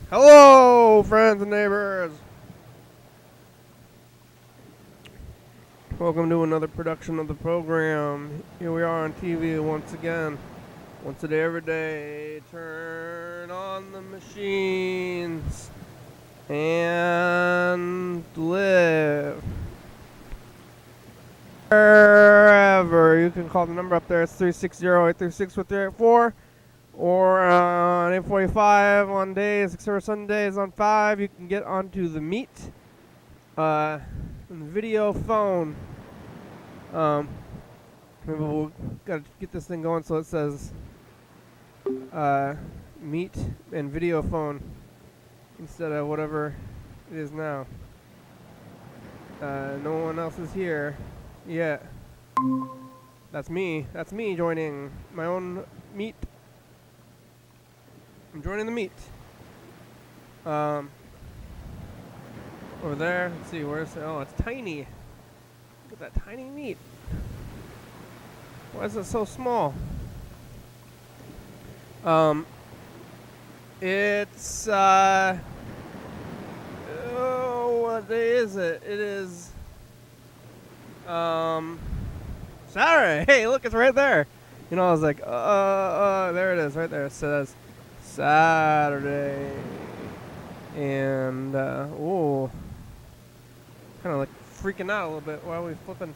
Hello, friends and neighbors. Welcome to another production of the program. Here we are on TV once again. Once a day, every day. Turn on the machines and live. Wherever. You can call the number up there. It's 360-836-4384. Or on 845 on days, except for Sundays on 5, you can get onto the Meet video phone. Maybe we'll gotta get this thing going so it says Meet and video phone instead of whatever it is now. No one else is here yet. That's me. That's me joining my own Meet. I'm joining the Meet. Over there. Let's see, where's... Oh, it's tiny. Look at that tiny Meet. Why is it so small? It's... Oh, what day is it? It is... Saturday. Hey, look, it's right there. You know, I was like, there it is, right there. It says... Saturday, and kind of like freaking out a little bit while we flipping.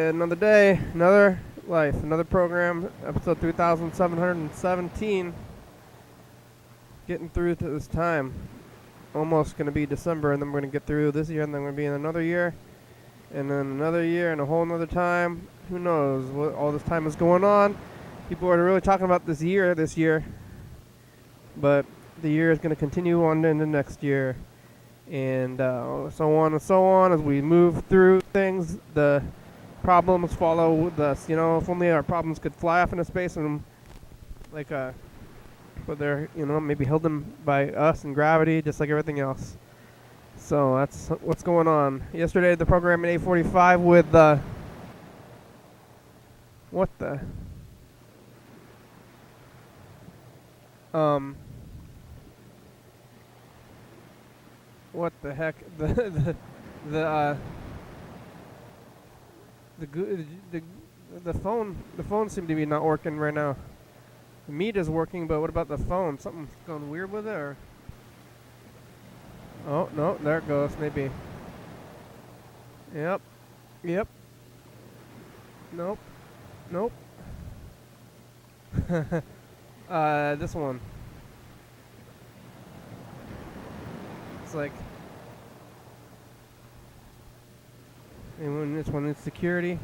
Another day, another life, another program, episode 3717. Getting through to this time. Almost going to be December, and then we're going to get through this year, and then we're going to be in another year, and then another year, and a whole another time. Who knows what all this time is going on? People are really talking about this year, but the year is going to continue on into next year, and so on and so on. As we move through things, the problems follow with us. You know, if only our problems could fly off into space and, but they're, maybe held them by us in gravity, just like everything else. So that's what's going on. Yesterday, the program at 8:45 with what the. What the heck? The phone seemed to be not working right now. The Meet is working, but what about the phone? Something's going weird with it, or? Oh no, there it goes. Maybe. Yep. Nope. This one. It's like... this one is security.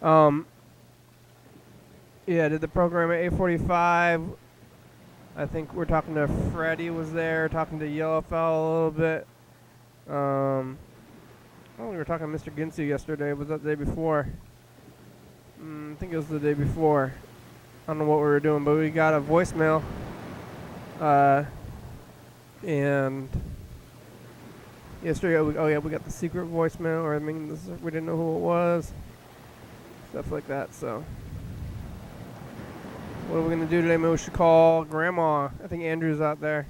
Yeah, did the program at 8:45. I think we're talking to Freddie was there, talking to Yellowfell a little bit. We were talking to Mr. Ginsu yesterday. Was that the day before? I think it was the day before. I don't know what we were doing, but we got a voicemail, and yesterday, we got the secret voicemail, we didn't know who it was, stuff like that. So, what are we gonna do today? Maybe we should call Grandma. I think Andrew's out there.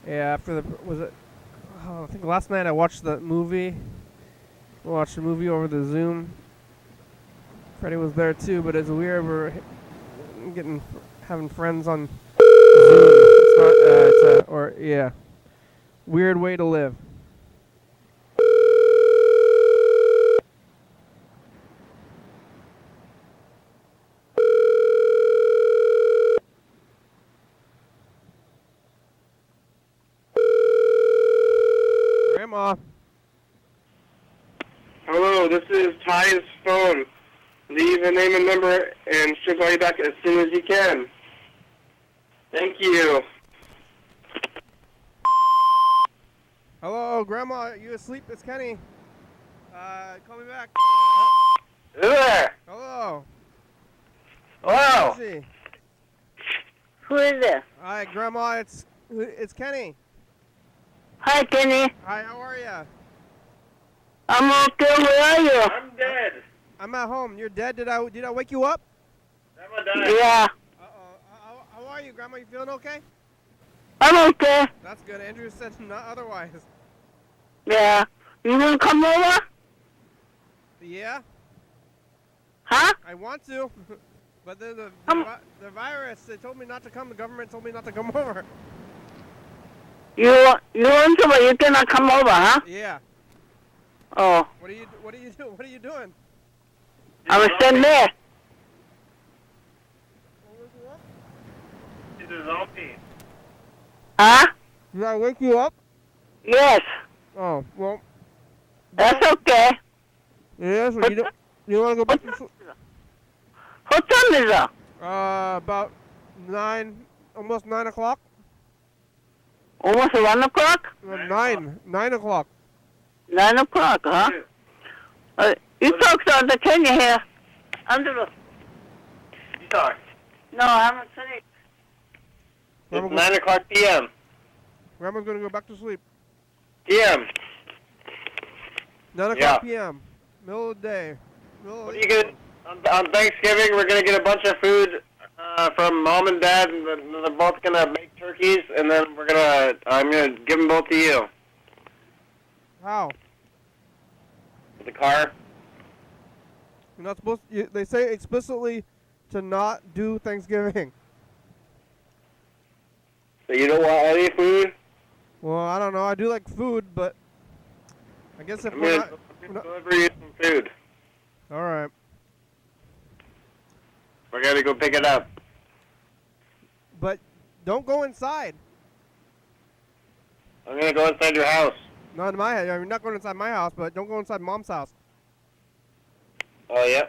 Yeah, I think last night I watched the movie. I watched the movie over the Zoom. Freddie was there too, but it's weird. We're having friends on Zoom. It's not, weird way to live. Grandma. Hello, this is Ty's phone. Leave a name and number, and she'll call you back as soon as you can. Thank you. Hello, Grandma. Are you asleep? It's Kenny. Call me back. Who there? Hello. Hello. Who is he? Who is it? Hi, Grandma. It's Kenny. Hi, Kenny. Hi, how are you? I'm okay. Where are you? I'm dead. I'm at home. You're dead. Did I wake you up? I'm a die. Yeah. Uh-oh. How are you, Grandma? Grandma, you feeling okay? I'm okay. That's good. Andrew said not otherwise. Yeah. You gonna come over? Yeah, Huh? I want to. But the Come- virus, they told me not to come. The government told me not to come over. You want to, but you cannot come over, huh? Yeah. Oh. What are you doing? I'm standing there. He's a zombie. Huh? Did I wake you up? Yes. Oh, well. That's okay. Yeah, so you want to go back to sleep? What time is it? About 9, almost 9 o'clock. Almost 1 o'clock? 9 o'clock. 9 o'clock, huh? You folks on the can you hear? Under the... You talk. No, I'm asleep. It's 9 o'clock p.m. Grandma's gonna go back to sleep. p.m. 9 o'clock Yeah. p.m. Middle of the day. What are you gonna... On Thanksgiving, we're gonna get a bunch of food from Mom and Dad, and they're both gonna make turkeys, and then I'm gonna give them both to you. How? The car. You're not supposed to, they say explicitly to not do Thanksgiving. So you don't want any food? Well, I don't know. I do like food, but I guess if I'm we're gonna not... deliver you some food. Alright. We're gonna go pick it up. But don't go inside. I'm gonna go inside your house. Not in my house. You're not going inside my house, but don't go inside Mom's house. Oh, yeah?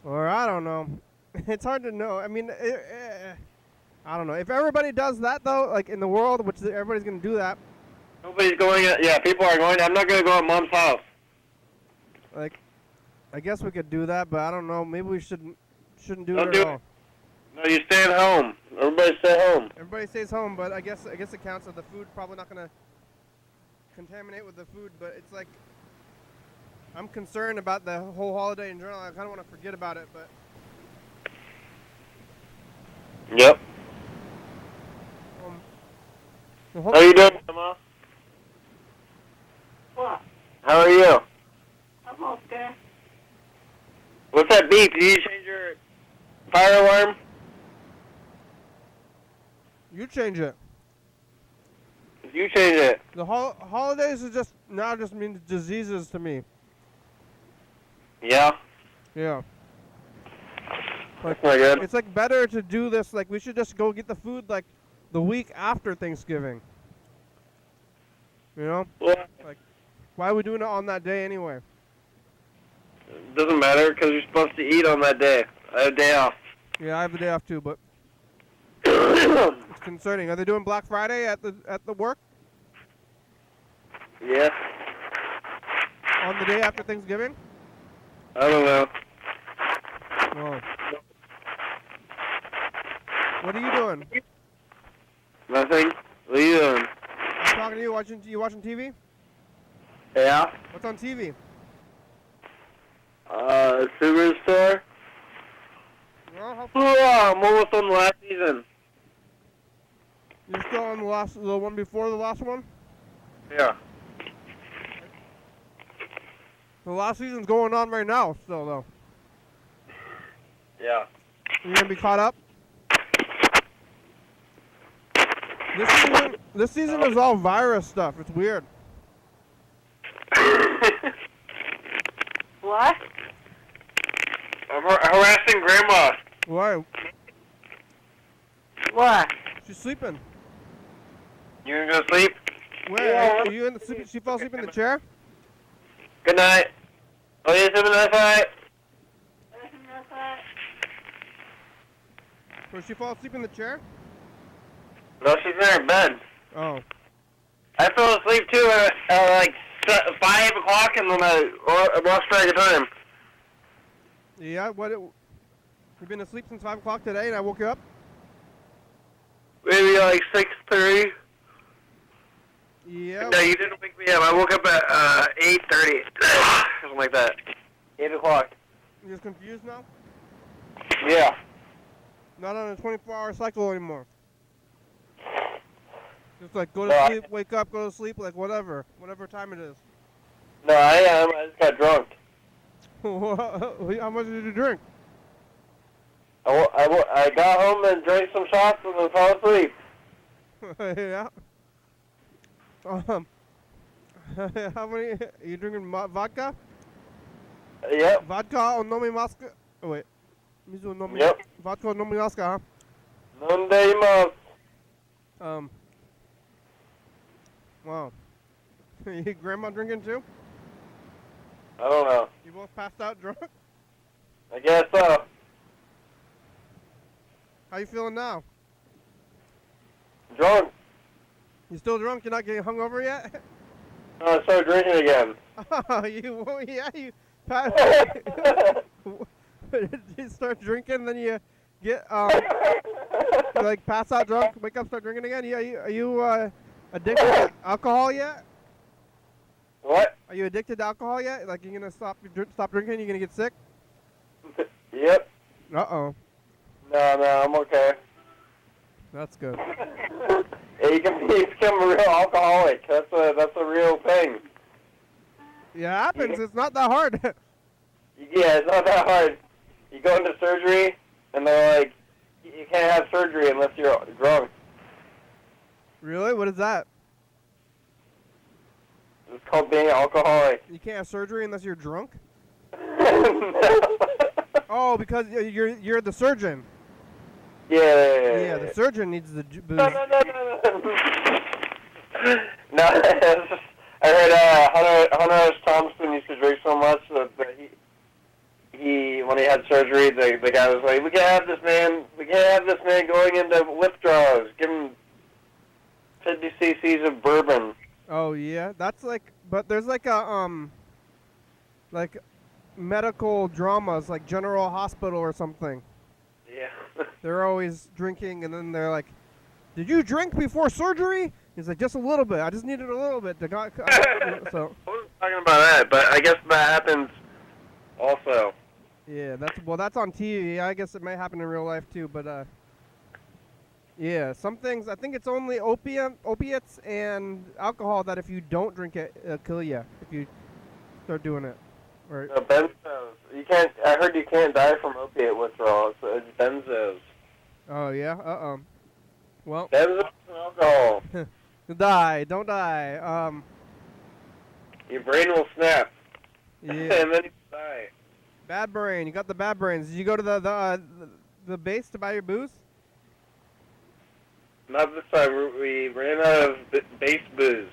Or I don't know. It's hard to know. I mean, I don't know. If everybody does that, though, like in the world, which everybody's going to do that. Nobody's going... Yeah, people are going... I'm not gonna go at Mom's house. Like, I guess we could do that, but I don't know. Maybe we shouldn't do Don't it do at it. all. No, you stay at home. Everybody stay home. Everybody stays home, but I guess it counts that the food probably not going to contaminate with the food, but it's like I'm concerned about the whole holiday in general. I kind of want to forget about it, but Yep. well, How are you doing, Emma? What? How are you? I'm okay. What's that beep? Did you change your fire alarm? you change it. You change it. The holidays is just now just means diseases to me. Yeah. Yeah. That's not good. It's like better to do this. Like we should just go get the food like the week after Thanksgiving. You know? Well, Why are we doing it on that day anyway? it doesn't matter because you're supposed to eat on that day. I have a day off. Yeah, I have the day off too, but it's concerning. Are they doing Black Friday at the work Yeah. on the day after Thanksgiving? I don't know. Oh. What are you doing? Nothing. What are you doing? I'm talking to you. You watching TV? Yeah. What's on TV? Superstore. Well, how Oh, I'm almost on the last season. you're still on the one before the last one? Yeah. The last season's going on right now, still though. Yeah. You gonna be caught up? This season is all virus stuff. It's weird. What? I'm harassing Grandma. Why? What? She's sleeping. You gonna go sleep? Where? Yeah. Are you in the sleep? She fell asleep in the chair? Good night. Oh, you sleeping last night? Or she fall asleep in the chair? No, she's in her bed. Oh. I fell asleep too at like 5 o'clock, and then I lost track of time. Yeah. What? You've been asleep since 5 o'clock today, and I woke you up. Maybe like 6:30. Yeah. No, you didn't wake me up. I woke up at 8:30, something like that. 8 o'clock. You're just confused now? Yeah. Not on a 24-hour cycle anymore. Just like go to No, sleep, wake up, go to sleep, like whatever time it is. No, I am. I just got drunk. How much did you drink? I got home and drank some shots and then fell asleep. Yeah. How many? Are you drinking vodka? Yep. Vodka o nomi maska? Oh wait. Mizu nomi. Yep. Vodka o nomi maska, None day most. huh? Wow. Your grandma drinking too? I don't know. You both passed out drunk? I guess so. How you feeling now? Drunk. You still drunk? You're not getting hungover yet? I started drinking again. Oh, you you start drinking, then you get you like pass out drunk, wake up, start drinking again. Yeah, are you addicted to alcohol yet? What? Are you addicted to alcohol yet? Like you're gonna stop drinking, you're gonna get sick? Yep. Uh-oh. No, I'm okay. That's good. Yeah, you become a real alcoholic. That's a real thing. Yeah, it happens. It's not that hard. Yeah, it's not that hard. You go into surgery, and they're like, you can't have surgery unless you're drunk. Really? What is that? It's called being an alcoholic. You can't have surgery unless you're drunk? No. Oh, because you're the surgeon. Yeah. Yeah, the surgeon needs the booze. No. No, I heard Hunter S. Thompson used to drink so much that he when he had surgery, the guy was like, we can't have this man going into withdrawals. Give him 50 cc's of bourbon. Oh yeah, that's like, but there's like a like medical dramas, like General Hospital or something. Yeah. They're always drinking, and then they're like, "Did you drink before surgery?" He's like, "Just a little bit. I just needed a little bit to go." So. I wasn't talking about that, but I guess that happens also. Yeah, that's on TV. I guess it may happen in real life too, but yeah, some things. I think it's only opiates and alcohol that if you don't drink it, it'll kill you if you start doing it. Or No, benzos. You can't. I heard you can't die from opiate withdrawal. So it's benzos. oh yeah, well, Benzos and alcohol. don't die. Your brain will snap, Yeah. and then you die. Bad brain. You got the bad brains. Did you go to the base to buy your booze? Not this time. We ran out of base booze.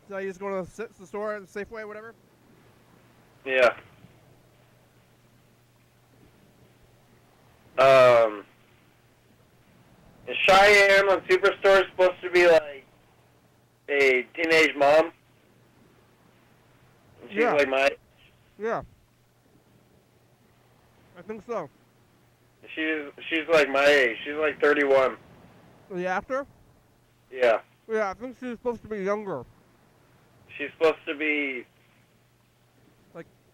So you just go to the store, the Safeway, whatever. Yeah. Is Cheyenne on Superstore supposed to be like a teenage mom? And she's Yeah. like my. Yeah. I think so. She's like my age. She's like 31. The actor? Yeah. Yeah, I think she's supposed to be younger. She's supposed to be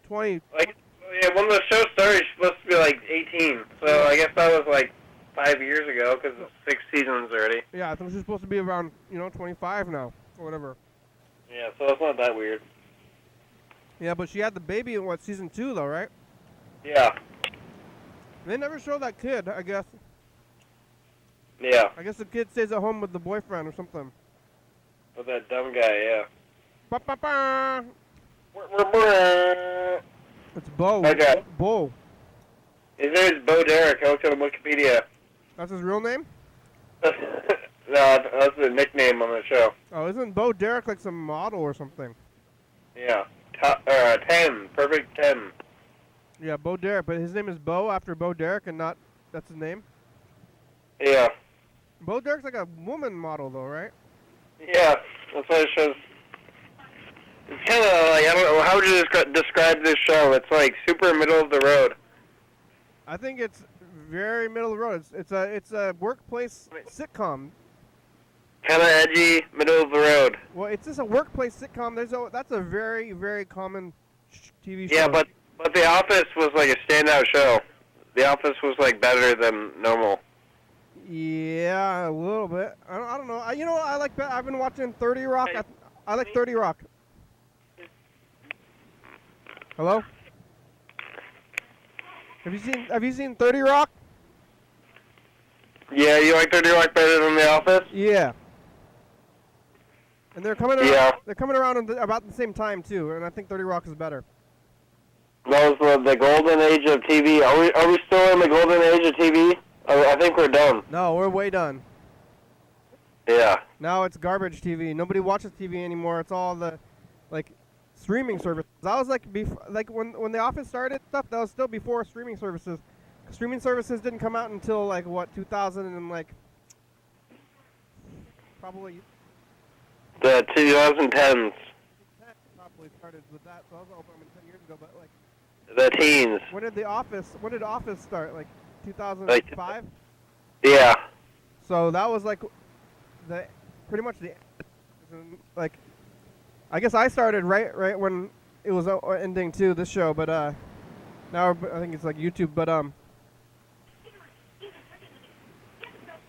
20. like, yeah, when the show started, she's supposed to be like 18. So I guess that was like 5 years ago because it's 6 seasons already. Yeah, I think she's supposed to be around, 25 now, or whatever. Yeah, so it's not that weird. Yeah, but she had the baby in, season 2, though, right? Yeah. They never show that kid, I guess. Yeah. I guess the kid stays at home with the boyfriend or something. With that dumb guy, yeah. Ba-ba-ba! His It's Bo. Okay. Bo. name is Bo Derek. I looked on Wikipedia. That's his real name? No, that's the nickname on the show. Oh, isn't Bo Derek like some model or something? Yeah. 10. Perfect 10. Yeah, Bo Derek, but his name is Bo after Bo Derek and not, that's his name? Yeah. Bo Derek's like a woman model though, right? Yeah. That's why it shows. It's kind of like, I don't know, how would you describe this show? It's like super middle of the road. I think it's very middle of the road. It's a workplace sitcom. Kind of edgy, middle of the road. Well, it's just a workplace sitcom. That's a very, very common TV show. Yeah, but The Office was like a standout show. The Office was like better than normal. Yeah, a little bit. I don't know. You know, I've been watching 30 Rock. I like 30 Rock. Hello? Have you seen 30 Rock? Yeah, you like 30 Rock better than The Office? Yeah. And they're coming around. Yeah. They're coming around about the same time too, and I think 30 Rock is better. That was the golden age of TV. Are we still in the golden age of TV? I think we're done. No, we're way done. Yeah. Now it's garbage TV. Nobody watches TV anymore. It's all the like streaming services. I was like when The Office started stuff, that was still before streaming services. Streaming services didn't come out until like what 2000 and like probably The 2010s. Probably started with that. So I was open 10 years ago, but like The teens. when did Office start? Like 2005? Yeah. So that was like pretty much the like I guess I started right when it was ending too, this show, but now I think it's like YouTube, but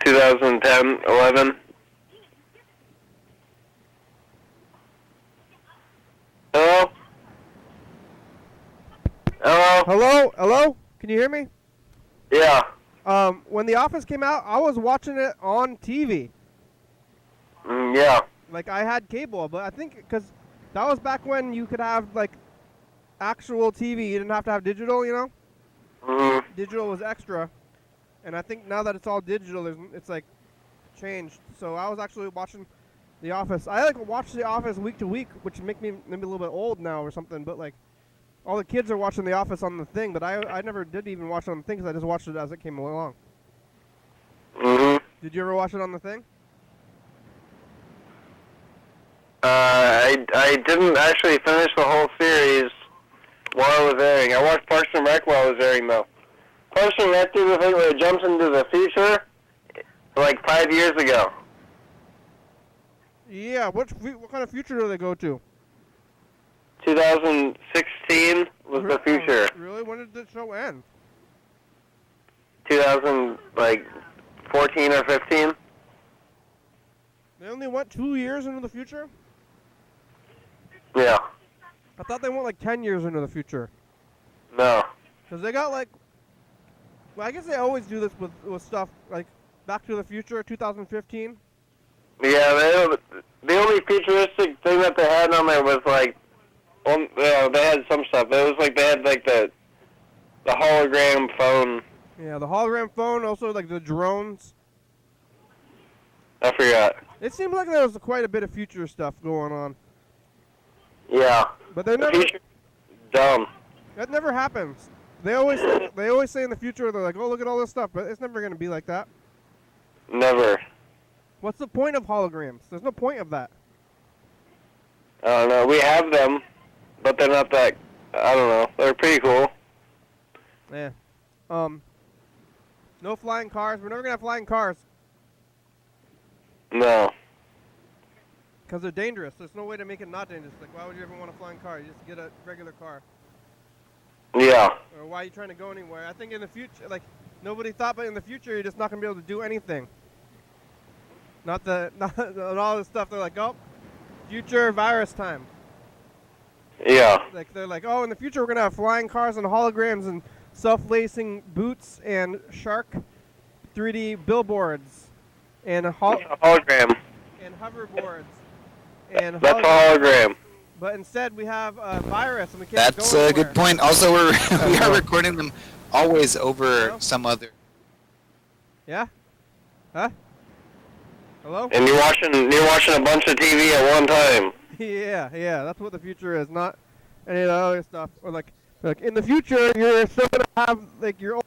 2010, 11. Hello? Hello? Hello? Can you hear me? Yeah. When The Office came out, I was watching it on TV. Yeah. Like I had cable, but I think because that was back when you could have like actual TV, you didn't have to have digital, you know? Mm-hmm. Digital was extra, and I think now that it's all digital, it's like changed. So I was actually watching The Office. I like watch The Office week to week, which make me maybe a little bit old now or something. But like all the kids are watching The Office on the thing, but I never did even watch it on the thing because I just watched it as it came along. Mm-hmm. Did you ever watch it on the thing? I didn't actually finish the whole series while it was airing. I watched Parks and Rec while it was airing, though. Parks and Rec did the thing where it jumps into the future, like 5 years ago. Yeah. What kind of future do they go to? 2016 was the future. Really? When did the show end? 2014 or 15. They only went 2 years into the future? Yeah. I thought they went like 10 years into the future. No. Because they got like... Well, I guess they always do this with stuff like Back to the Future 2015. Yeah, the only futuristic thing that they had on there was like... they had some stuff. It was like they had like the hologram phone. Yeah, the hologram phone, also like the drones. I forgot. It seemed like there was quite a bit of future stuff going on. Yeah. But they're The never... future, dumb. That never happens. They always say in the future, they're like, oh, look at all this stuff, but it's never going to be like that. Never. What's the point of holograms? There's no point of that. I don't know. We have them, but they're not that... I don't know. They're pretty cool. Yeah. No flying cars. We're never going to have flying cars. No. Because they're dangerous. There's no way to make it not dangerous. Like, why would you ever want a flying car? You just get a regular car. Yeah. Or why are you trying to go anywhere? I think in the future, like, nobody thought, but in the future, you're just not going to be able to do anything. Not all this stuff. They're like, oh, future virus time. Yeah. Like, they're like, oh, in the future, we're going to have flying cars and holograms and self-lacing boots and shark 3D billboards and Hologram. and hoverboards. And That's a hologram. But instead, we have a virus, and we can't That's go a anywhere. good point. Also, we are recording them always over some other. Yeah? Huh? Hello? And you're watching a bunch of TV at one time. Yeah, that's what the future is, not any of the other stuff. Or like in the future, you're still gonna have like your old,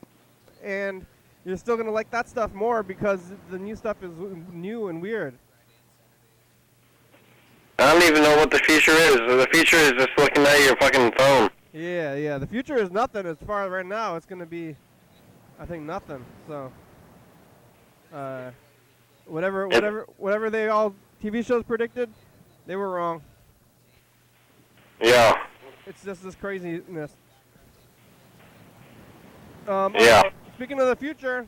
and you're still gonna like that stuff more because the new stuff is new and weird. I don't even know what the future is. The future is just looking at your fucking phone. Yeah. The future is nothing as far as right now. It's gonna be, I think, nothing. So, whatever they all TV shows predicted, they were wrong. Yeah. It's just this craziness. Yeah. Speaking of the future,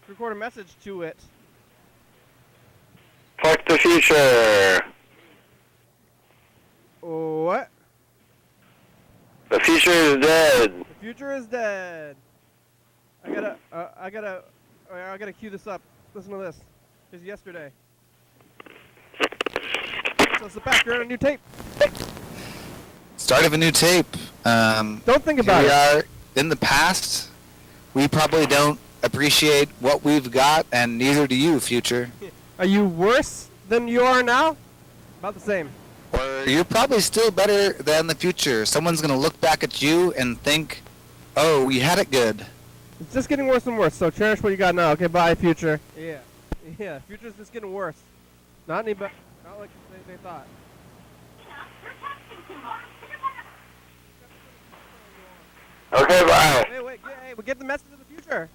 record a message to it. Fuck the future. What? The future is dead. The future is dead. I gotta cue this up. Listen to this. It's yesterday. So it's the back. You're on a new tape. Start of a new tape. Don't think about Here it. we are in the past. We probably don't appreciate what we've got, and neither do you, future. Are you worse than you are now? About the same. Or you're probably still better than the future. Someone's going to look back at you and think, oh, we had it good. It's just getting worse and worse, so cherish what you got now. Okay, bye, future. Yeah. Yeah, future's just getting worse. Not any better. Not like they thought. Okay, bye. Hey, get the message of the future.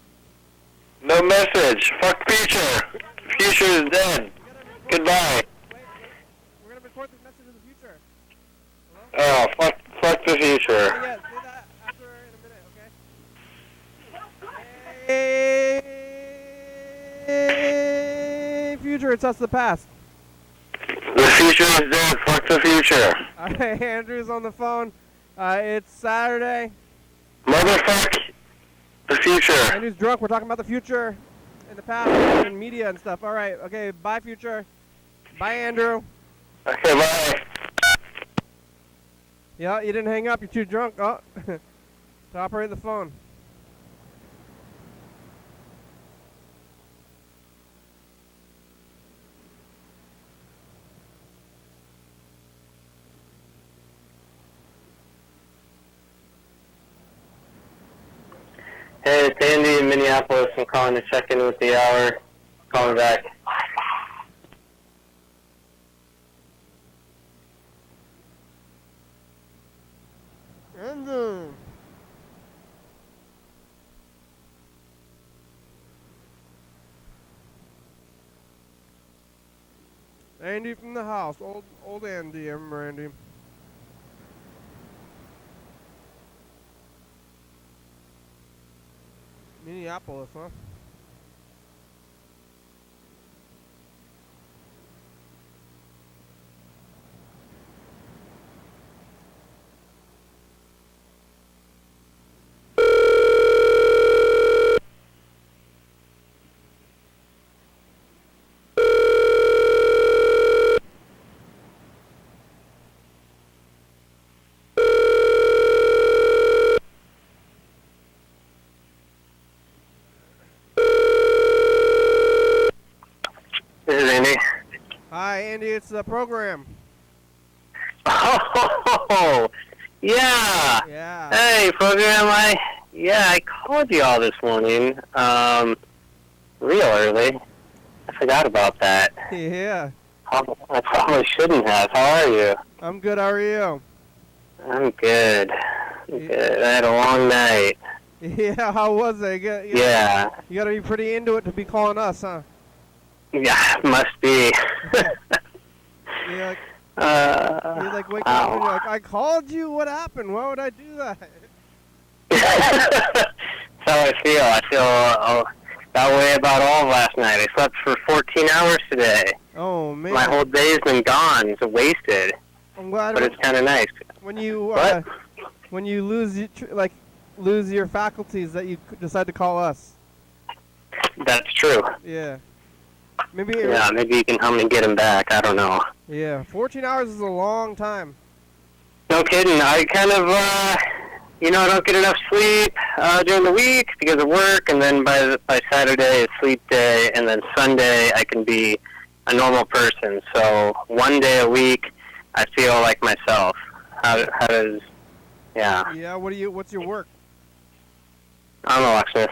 No message. Fuck future. Future is dead. Goodbye. Wait. We're gonna record the message of the future. Oh, fuck the future. Yeah, do that after in a minute, okay? Hey, future, it's us the past. The future is dead. Fuck the future. Alright, Andrew's on the phone. It's Saturday. Motherfuck the future. Andrew's drunk. We're talking about the future in the past and media and stuff. Alright, okay, bye, future. Bye, Andrew. Okay, bye. Yeah, you didn't hang up. You're too drunk. Oh, to operate the phone. Hey, it's Andy in Minneapolis. I'm calling to check in with the hour. Calling back. Andrew. Andy from the house. Old Andy. I remember Andy. Minneapolis, huh? This is Andy. Hi, Andy. It's the program. Oh, yeah. Yeah. Hey, program. I called you all this morning. Real early. I forgot about that. Yeah. I probably shouldn't have. How are you? I'm good. How are you? I'm good. Good. I had a long night. Yeah. How was it? Yeah. You gotta be pretty into it to be calling us, huh? Yeah, must be. Yeah. You like wake up and ow. you're like, I called you. What happened? Why would I do that? That's how I feel. I feel that way about all of last night. I slept for 14 hours today. Oh man. My whole day's been gone. It's wasted. I'm glad. But it's kind of nice. When you What? when you lose your faculties, that you decide to call us. That's true. Yeah. Maybe. Yeah, maybe you can help me get him back. I don't know. Yeah. 14 hours is a long time. No kidding. I kind of, I don't get enough sleep during the week because of work, and then by Saturday is sleep day, and then Sunday I can be a normal person. So one day a week I feel like myself. How does, yeah. Yeah. What's your work? I'm a locksmith.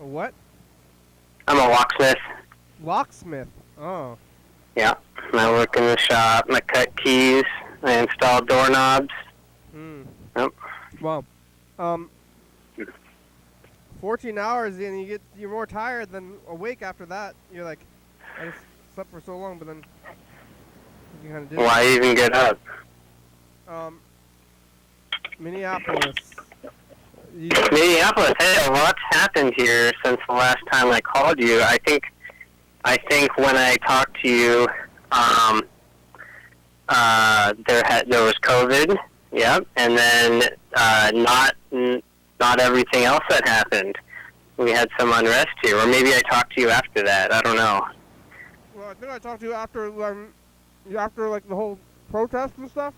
A what? I'm a locksmith. Locksmith. Oh. Yeah. I work in the shop. I cut keys. I install doorknobs. Hmm. Yep. Well, 14 hours and you're more tired than awake after that. You're like, I just slept for so long, but then you kind of did. Why even get up? Minneapolis. Minneapolis, hey, a lot's happened here since the last time I called you. I think when I talked to you, there was COVID, yep, and then not everything else that happened. We had some unrest here, or maybe I talked to you after that. I don't know. Well, I think I talked to you after like the whole protest and stuff.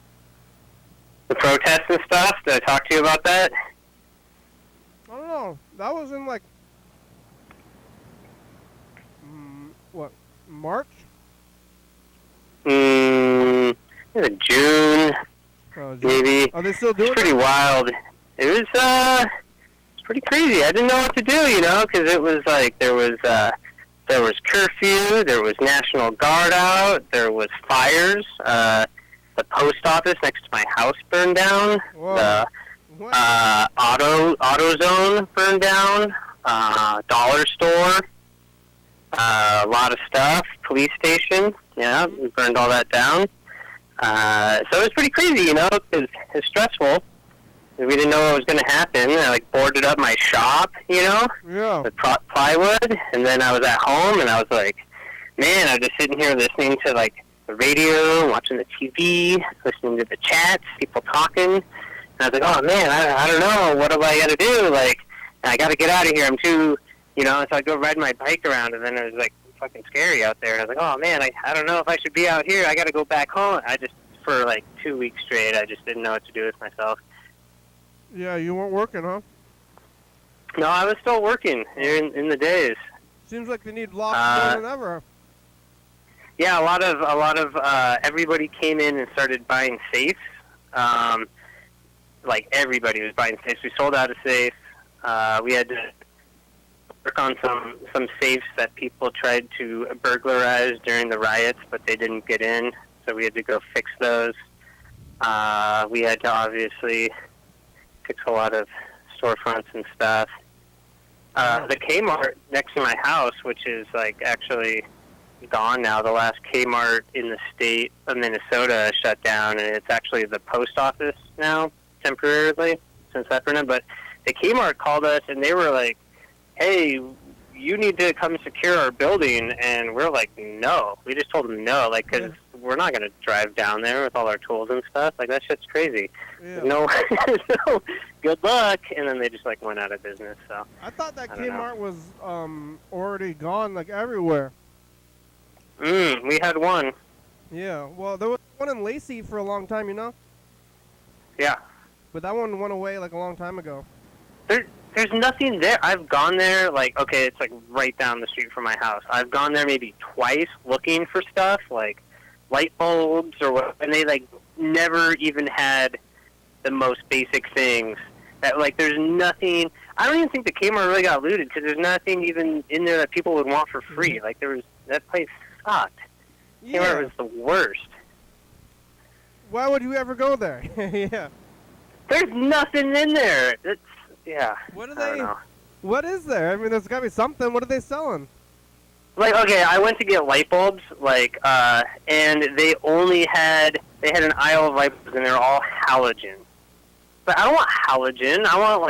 The protests and stuff. Did I talk to you about that? I don't know. That was in like March? June, maybe. Are they still doing it? It's pretty wild. It was it's pretty crazy. I didn't know what to do, because it was like there was curfew, there was National Guard out, there was fires. The post office next to my house burned down. Whoa. The AutoZone burned down. Dollar store. A lot of stuff. Police station. Yeah, we burned all that down. So it was pretty crazy, because it was stressful. We didn't know what was going to happen. I boarded up my shop, Yeah. with plywood, and then I was at home, and I was like, man, I was just sitting here listening to the radio, watching the TV, listening to the chats, people talking. And I was like, oh man, I don't know, what do I got to do? I got to get out of here. I'm too, so I go ride my bike around, and then it was fucking scary out there. And I was like, oh man, I don't know if I should be out here. I got to go back home. For 2 weeks straight, I just didn't know what to do with myself. Yeah, you weren't working, huh? No, I was still working in the days. Seems like they need locks more than ever. Yeah, a lot of everybody came in and started buying safes. Everybody was buying safes. We sold out a safe. We had to work on some safes that people tried to burglarize during the riots, but they didn't get in, so we had to go fix those. We had to obviously fix a lot of storefronts and stuff. The Kmart next to my house, which is actually gone now. The last Kmart in the state of Minnesota shut down, and it's actually the post office now, temporarily, since that burned. But the Kmart called us, and they were like, hey, you need to come secure our building. And we're like, no. We just told them no, because we're not going to drive down there with all our tools and stuff. That shit's crazy. Yeah. No, good luck. And then they just went out of business. So I thought that Kmart was already gone everywhere. We had one. Yeah, well, there was one in Lacey for a long time, Yeah. But that one went away a long time ago. There's nothing there. I've gone there, okay, it's right down the street from my house. I've gone there maybe twice looking for stuff, light bulbs or what, and they, never even had the most basic things. That, there's nothing. I don't even think the Kmart really got looted, because there's nothing even in there that people would want for free. That place sucked. Yeah. Kmart was the worst. Why would you ever go there? Yeah. There's nothing in there. What are I don't they? know. What is there? I mean, there's got to be something. What are they selling? Okay, I went to get light bulbs, and they had an aisle of light bulbs, and they're all halogen. But I don't want halogen. I want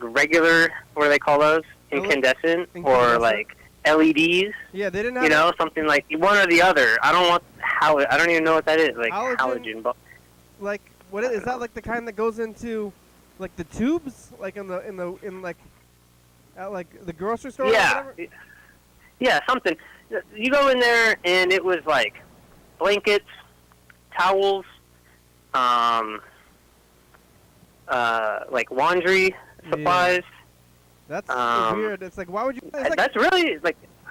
regular, what do they call those? Incandescent, or LEDs. Yeah, they didn't have. Something one or the other. I don't want I don't even know what that is. Halogen. But what is that? The kind that goes into the tubes, at the grocery store. Yeah. Or whatever? Yeah, something. You go in there, and it was blankets, towels, laundry supplies. That's weird. It's why would you? That's really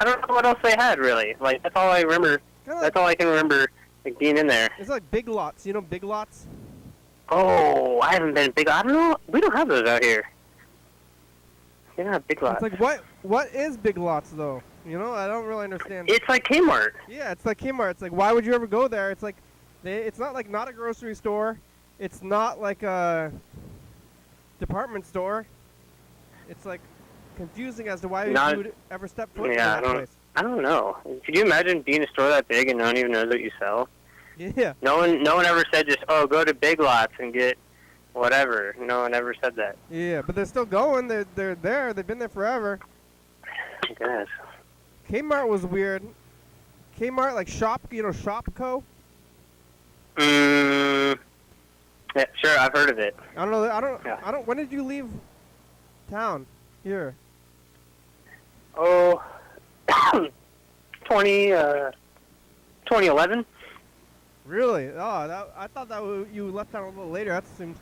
I don't know what else they had really. That's all I remember. That's all I can remember being in there. It's Big Lots. You know Big Lots? Oh, I haven't been Big. I don't know. We don't have those out here. We don't have Big Lots. It's what is Big Lots though? I don't really understand. It's like Kmart. Yeah, it's like Kmart. It's why would you ever go there? It's it's not not a grocery store. It's not a department store. It's confusing as to why you would ever step foot in that place. I don't know. Could you imagine being a store that big and no one even knows what you sell? Yeah. No one ever said just, go to Big Lots and get whatever. No one ever said that. Yeah, but they're still going. They're there. They've been there forever. I guess. Kmart was weird. Kmart, like Shopco. Yeah, sure, I've heard of it. I don't know. Yeah. I don't. When did you leave town? Here. Oh, 2011. Really? Oh, I thought that you left town a little later. That seems.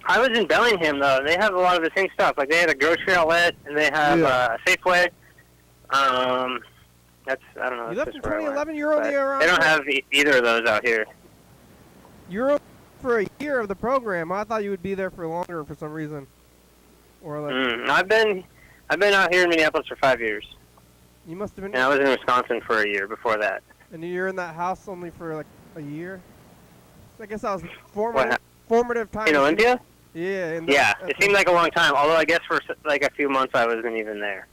I was in Bellingham though. They have a lot of the same stuff. Like they had a grocery outlet and they have a Safeway. That's I don't know. You that's left in just where I went. 2011. You're only But around. They don't have either of those out here. You're only for a year of the program. I thought you would be there for longer for some reason. Or like I've been out here in Minneapolis for 5 years. you must have been. And I was in Wisconsin for a year before that. And you're in that house only for like a year. I guess that was What, formative time. in Olympia? Yeah. Yeah, it seemed like a long time. Although I guess for like a few months I wasn't even there.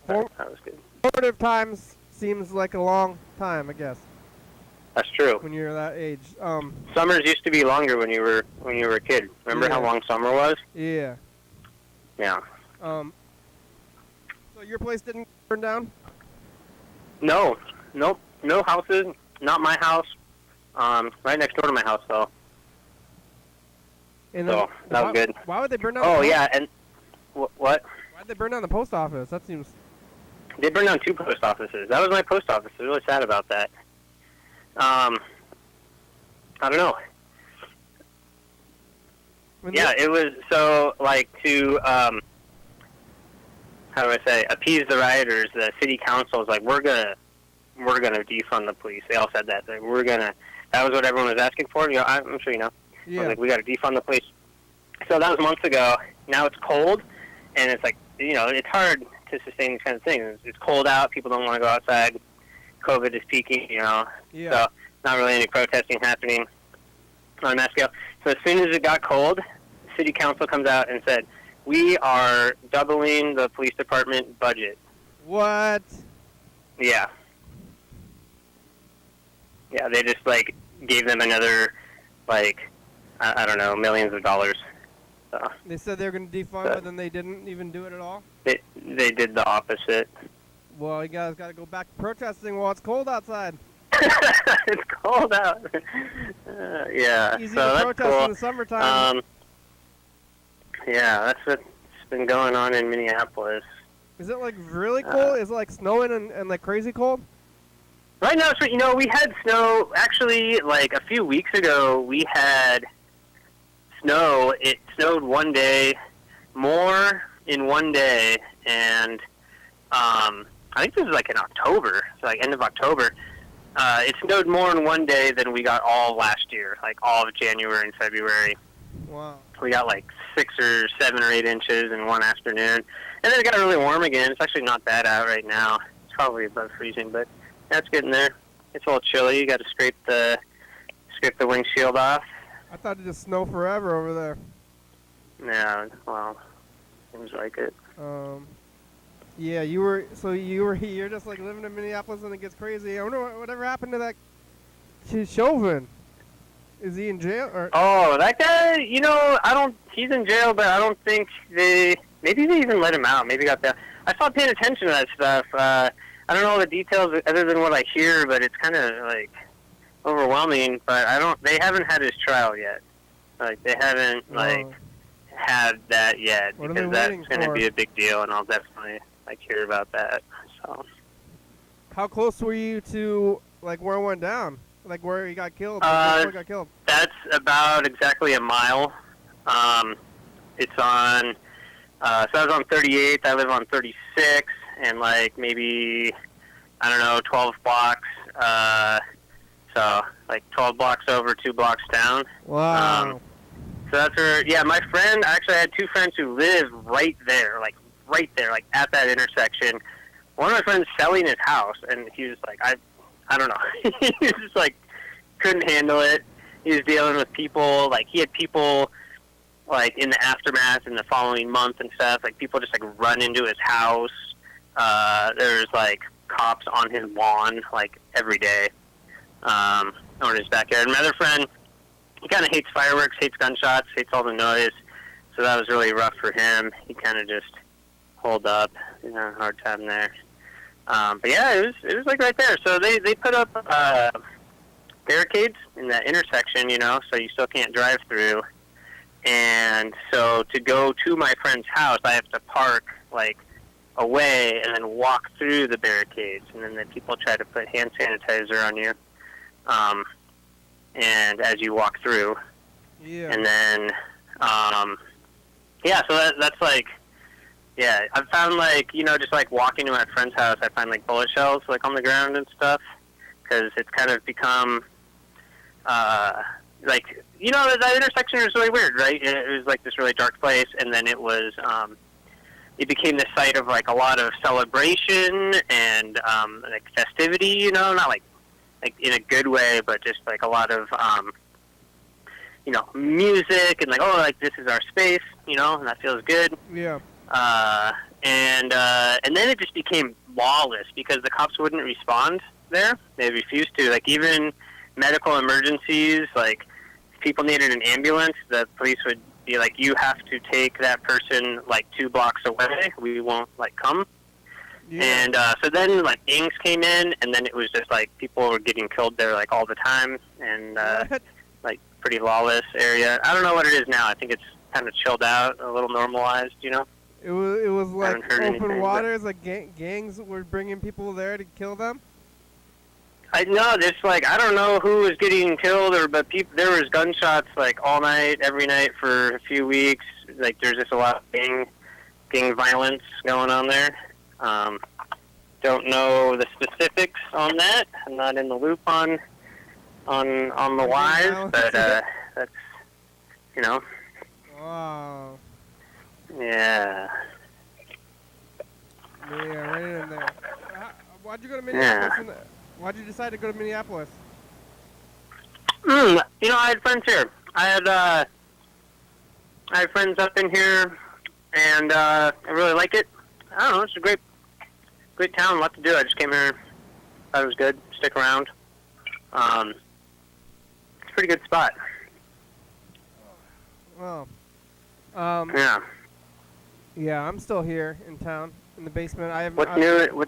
For- That was good. Formative times seems like a long time, I guess, That's true. when you're that age. Summers used to be longer when you were a kid. Remember how Yeah. long summer was? Yeah. Yeah. So your place didn't burn down? No, nope, no houses. Not my house. Right next door to my house though. And So that was good. Why would they burn down? Oh the yeah, and what? Why'd they burn down the post office? That seems. They burned down 2 post offices. That was my post office. I was really sad about that. I don't know. Yeah, it was so like to how do I say, appease the rioters. The city council was like, we're gonna defund the police. They all said that. Like, that was what everyone was asking for. You know, I'm sure you know. Yeah. Like, we got to defund the police. So that was months ago. Now it's cold, and it's like, you know, it's hard to sustain these kind of things. It's cold out. People don't want to go outside. COVID is peaking, you know. Yeah. So not really any protesting happening on a mass scale. So as soon as it got cold, city council comes out and said, we are doubling the police department budget. What? Yeah. Yeah, they just, like, gave them another, like, I don't know, millions of dollars. So They said they were going to defund, but then they didn't even do it at all? they did the opposite. Well, you guys got to go back to protesting while it's cold outside. It's cold out. Yeah, Easy so to that's protest cool. in the summertime. Yeah, that's what's been going on in Minneapolis. Is it like really cold? Is it like snowing and like crazy cold? Right now, so, you know, we had snow. Actually, like a few weeks ago, we had snow. It snowed one day, more in one day, and I think this was like in October, so like end of October. It snowed more in one day than we got all last year, like all of January and February. Wow. We got like 6 or 7 or 8 inches in one afternoon, and then it got really warm again. It's actually not bad out right now. It's probably above freezing, but that's getting there. It's a little chilly. You got to scrape the windshield off. I thought it just snowed forever over there. Yeah, well, seems like it. Yeah, you're just like living in Minneapolis and it gets crazy. I wonder whatever happened to that Chauvin. Is he in jail or? Oh, that guy. You know, he's in jail, but I don't think maybe they even let him out. Maybe he got that. I stopped paying attention to that stuff. I don't know all the details other than what I hear, but it's kind of like overwhelming. But they haven't had his trial yet. Like they haven't had that yet, What are because they that's waiting going to for? be a big deal, and I'll definitely hear about that. So How close were you to like where it went down? Like where he got killed? Where he got killed? that's about exactly a mile. It's on. So I was on 38th. I live on 36, and like maybe 12 blocks. So like 12 blocks over, 2 blocks down. Wow. So that's where. Yeah, my friend. Actually, I had 2 friends who live right there, like at that intersection. One of my friends selling his house, and he was like, I don't know. He was just like couldn't handle it. He was dealing with people. Like he had people like in the aftermath in the following month and stuff. Like people just like run into his house. There's like cops on his lawn like every day, or in his backyard. My other friend, he kind of hates fireworks, hates gunshots, hates all the noise. So that was really rough for him. He kind of just holed up, hard time there. But yeah, it was like right there. So they put up barricades in that intersection, so you still can't drive through. And so to go to my friend's house, I have to park like away and then walk through the barricades. And then the people try to put hand sanitizer on you, and as you walk through. Yeah. And then, so that's like, yeah, I've found like, just like walking to my friend's house, I find like bullet shells like on the ground and stuff, because it's kind of become, like, that intersection was really weird, right? It was like this really dark place, and then it was, it became the site of like a lot of celebration and like festivity, not like in a good way, but just like a lot of, music and like, oh, like this is our space, and that feels good. Yeah. And then it just became lawless because the cops wouldn't respond there. They refused to. Like, even medical emergencies, like, if people needed an ambulance, the police would be like, you have to take that person, like, 2 blocks away. We won't, like, come. Yeah. And so then, like, gangs came in, and then it was just, like, people were getting killed there, like, all the time. And, like, pretty lawless area. I don't know what it is now. I think it's kind of chilled out, a little normalized, It was like haven't heard open anything, waters, like gangs were bringing people there to kill them. I know, it's like, I don't know who was getting killed, but there was gunshots, like, all night, every night for a few weeks. Like, there's just a lot of gang violence going on there. Don't know the specifics on that. I'm not in the loop on the whys, but, that's, Wow. Yeah. Yeah, right in there. Why'd you go to Minneapolis? Yeah. Why'd you decide to go to Minneapolis? I had friends here. I had friends up in here, and I really like it. I don't know, it's a great town, a lot to do. I just came here, thought it was good, stick around. It's a pretty good spot. Well, Yeah. yeah, I'm still here in town, in the basement. What's new?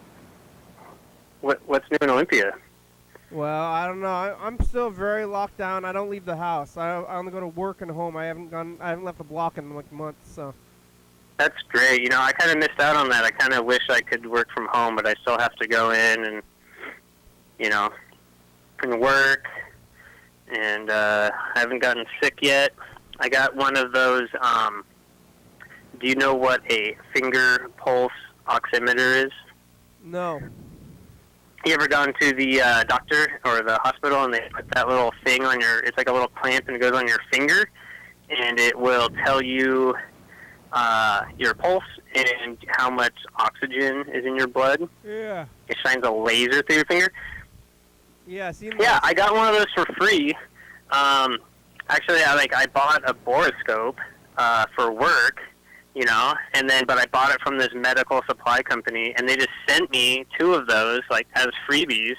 What's new in Olympia? Well, I don't know. I'm still very locked down. I don't leave the house. I only go to work and home. I haven't left the block in like months. So. That's great. I kind of missed out on that. I kind of wish I could work from home, but I still have to go in and, and work. And I haven't gotten sick yet. I got one of those. Do you know what a finger pulse oximeter is? No. You ever gone to the doctor or the hospital and they put that little thing on it's like a little clamp and it goes on your finger, and it will tell you your pulse and how much oxygen is in your blood? Yeah. It shines a laser through your finger. Yeah, seen that. Yeah, I got one of those for free. Actually, I bought a boroscope for work, but I bought it from this medical supply company, and they just sent me 2 of those, like, as freebies.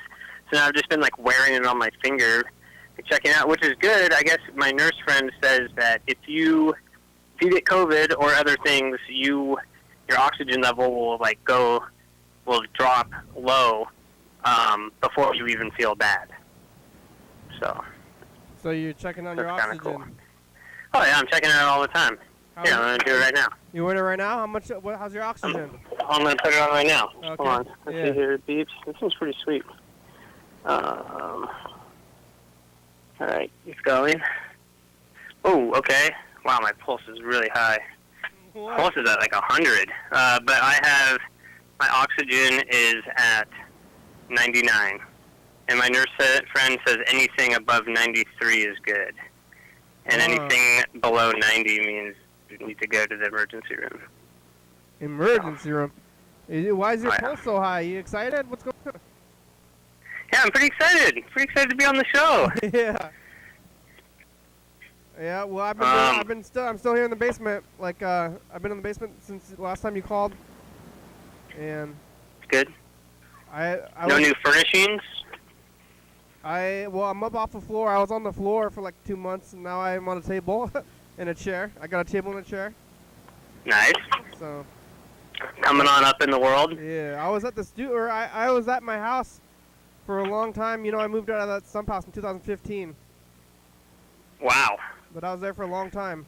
So now I've just been, like, wearing it on my finger, checking it out, which is good. I guess my nurse friend says that if you get COVID or other things, your oxygen level will drop low before you even feel bad. So you're checking on your That's kinda oxygen. cool. Oh, yeah, I'm checking it out all the time. Yeah, I'm going to do it right now. You want it right now? How's your oxygen? I'm going to put it on right now. Okay. Hold on. Let's see here. It beeps. This one's pretty sweet. All right. It's going. Oh, okay. Wow, my pulse is really high. What? Pulse is at like 100. But my oxygen is at 99. And my nurse friend says anything above 93 is good. And anything below 90 means you need to go to the emergency room. Emergency room? Why is your Oh, yeah. pulse so high? You excited? What's going on? Yeah, I'm pretty excited. Pretty excited to be on the show. Yeah. Yeah, well, I'm still here in the basement. Like, I've been in the basement since the last time you called. And Good. I No new furnishings? I'm up off the floor. I was on the floor for like 2 months, and now I'm on a table and a chair. I got a table and a chair. Nice. So Coming on up in the world. yeah, I was at the I was at my house for a long time. You know, I moved out of that sump house in 2015, Wow. but I was there for a long time.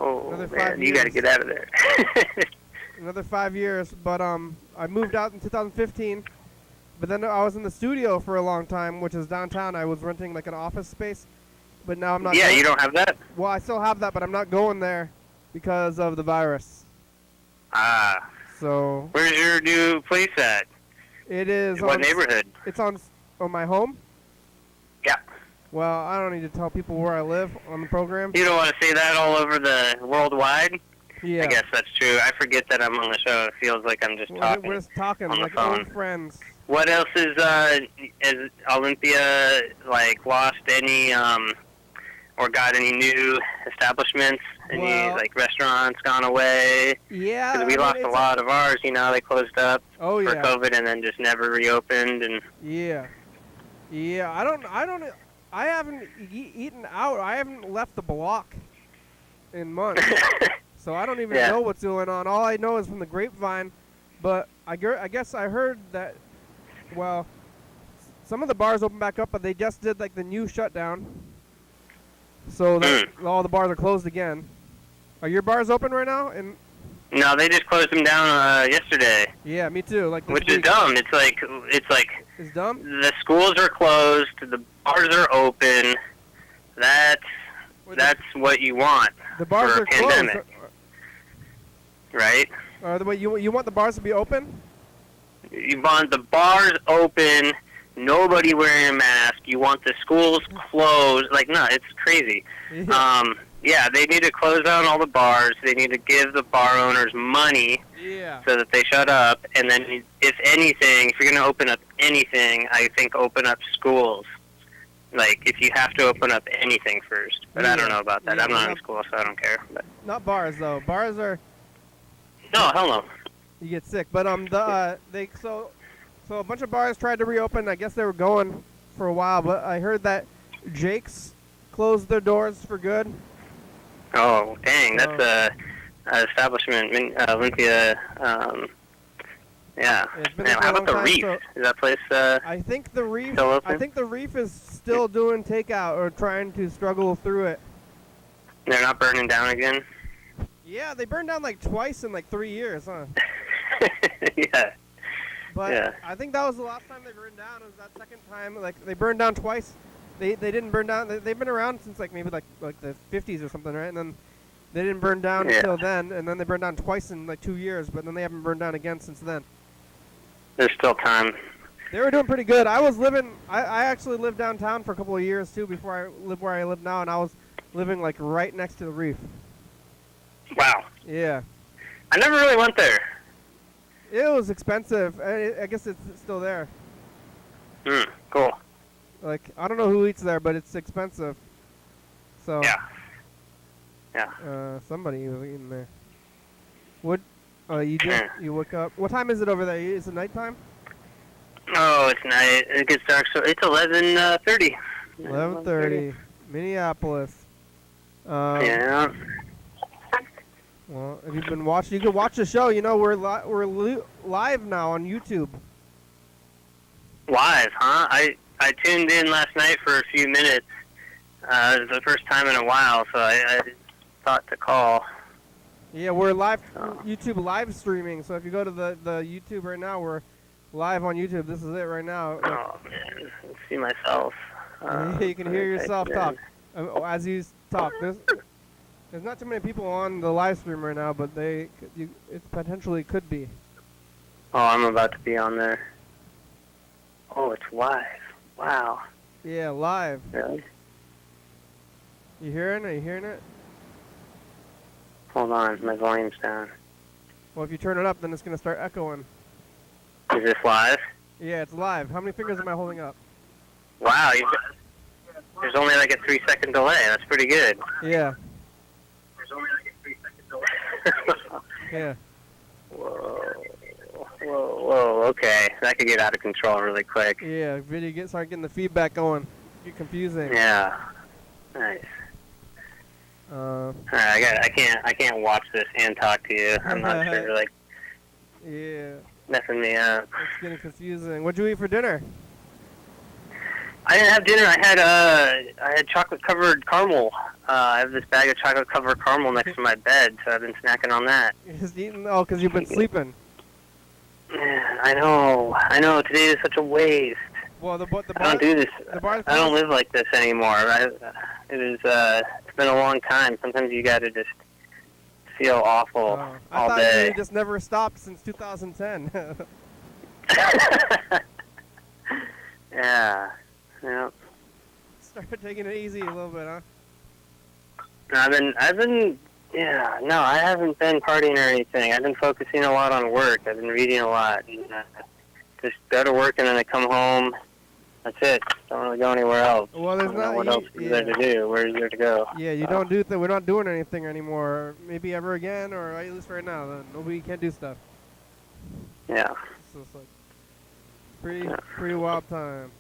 Oh, Another 5 man, you got to years. get out of there. Another 5 years, but I moved out in 2015. But then I was in the studio for a long time, which is downtown. I was renting like an office space, but now I'm not. Yeah, you don't have that? Well, I still have that, but I'm not going there because of the virus. Ah. So Where's your new place at? it is. What neighborhood? It's on my home. Yeah. Well, I don't need to tell people where I live on the program. You don't want to say that all over the worldwide? Yeah. I guess that's true. I forget that I'm on the show. It feels like I'm just talking. We're just talking on the like phone. old friends. What else is Olympia, like, lost any, or got any new establishments? Any, Well- like, restaurants gone away? Yeah. Because we lost a lot of ours, you know, they closed up Oh for yeah. COVID and then just never reopened. And Yeah. Yeah. I haven't eaten out. I haven't left the block in months. So I don't even Yeah. know what's going on. All I know is from the grapevine. But I guess I heard that, well, some of the bars open back up, but they just did like the new shutdown. So that all the bars are closed again. Are your bars open right now? And no, they just closed them down yesterday, yeah, me too. Like this which is week. dumb. It's like It's dumb. the schools are closed, the bars are open. That's what you want The bars for are a pandemic, closed. right? You want the bars to be open? You want the bars open, nobody wearing a mask. You want the schools closed. Like, no, it's crazy. Yeah, they need to close down all the bars. They need to give the bar owners money Yeah. so that they shut up. And then, if anything, if you're going to open up anything, I think open up schools. Like, if you have to open up anything first. But I don't know about that. Yeah, I'm not not- in school, so I don't care. But Not bars though. Bars are no, hell no. you get sick. But so a bunch of bars tried to reopen. I guess they were going for a while, but I heard that Jake's closed their doors for good. Oh, dang, that's a establishment, Olympia. Yeah. It's been Man, there for how a long about the time, Reef? so Is that place? I think the Reef. Still open? I think the Reef is still doing takeout or trying to struggle through it. They're not burning down again. Yeah, they burned down like twice in like 3 years, huh? Yeah. But Yeah. I think that was the last time they burned down. It was that second time. Like they burned down twice. They didn't burn down. They've been around since like maybe like the 50s or something, right? And then they didn't burn down Yeah. until then. And then they burned down twice in like 2 years. But then they haven't burned down again since then. There's still time. They were doing pretty good. I actually lived downtown for a couple of years too before I lived where I live now, and I was living like right next to the Reef. Wow. Yeah. I never really went there. It was expensive. I guess it's still there. Cool. Like I don't know who eats there, but it's expensive. So Yeah. Yeah. somebody was eating there. What? You just Yeah. you woke up. What time is it over there? Is it nighttime? Oh, it's night. It gets dark, so it's 11:30. 11:30. Minneapolis. Yeah. Well, have you been watching? You can watch the show. You know we're live now on YouTube. Live, huh? I tuned in last night for a few minutes. It was the first time in a while, so I thought to call. Yeah, we're live Oh. YouTube live streaming. So if you go to the YouTube right now, we're live on YouTube. This is it right now. Oh man, I see myself. You can hear yourself typed talk as you talk. There's not too many people on the live stream right now, but it potentially could be. Oh, I'm about to be on there. Oh, it's live. Wow. Yeah, live. Really? You hearing it? Are you hearing it? Hold on, my volume's down. Well, if you turn it up, then it's gonna start echoing. Is this live? Yeah, it's live. How many fingers am I holding up? Wow, there's only like a 3-second delay. That's pretty good. Yeah. There's only like a 3-second delay. Yeah. Whoa. Whoa, okay. That could get out of control really quick. Yeah, video start getting the feedback going. Get confusing. Yeah. Nice. Alright, I can't watch this and talk to you. I'm not sure you're like Yeah, messing me up. it's getting confusing. What'd you eat for dinner? I didn't have dinner. I had chocolate covered caramel. I have this bag of chocolate covered caramel next to my bed, so I've been snacking on that. You're just eating? Oh, because you've been sleeping. I know. Today is such a waste. Well, the bar, I don't do this. The bar's I don't closed. live like this anymore. It's been a long time. Sometimes you gotta just feel awful Oh, I all thought day. you just never stopped since 2010. Yeah. Start taking it easy a little bit, huh? I haven't been partying or anything. I've been focusing a lot on work. I've been reading a lot. And, just go to work and then I come home. That's it. Don't really go anywhere else. Well, I there's don't know not. what else is there to do. Where's there to go? Yeah, you don't do. We're not doing anything anymore. Maybe ever again, or at least right now. Nobody can't do stuff. Yeah. So it's like pretty wild time.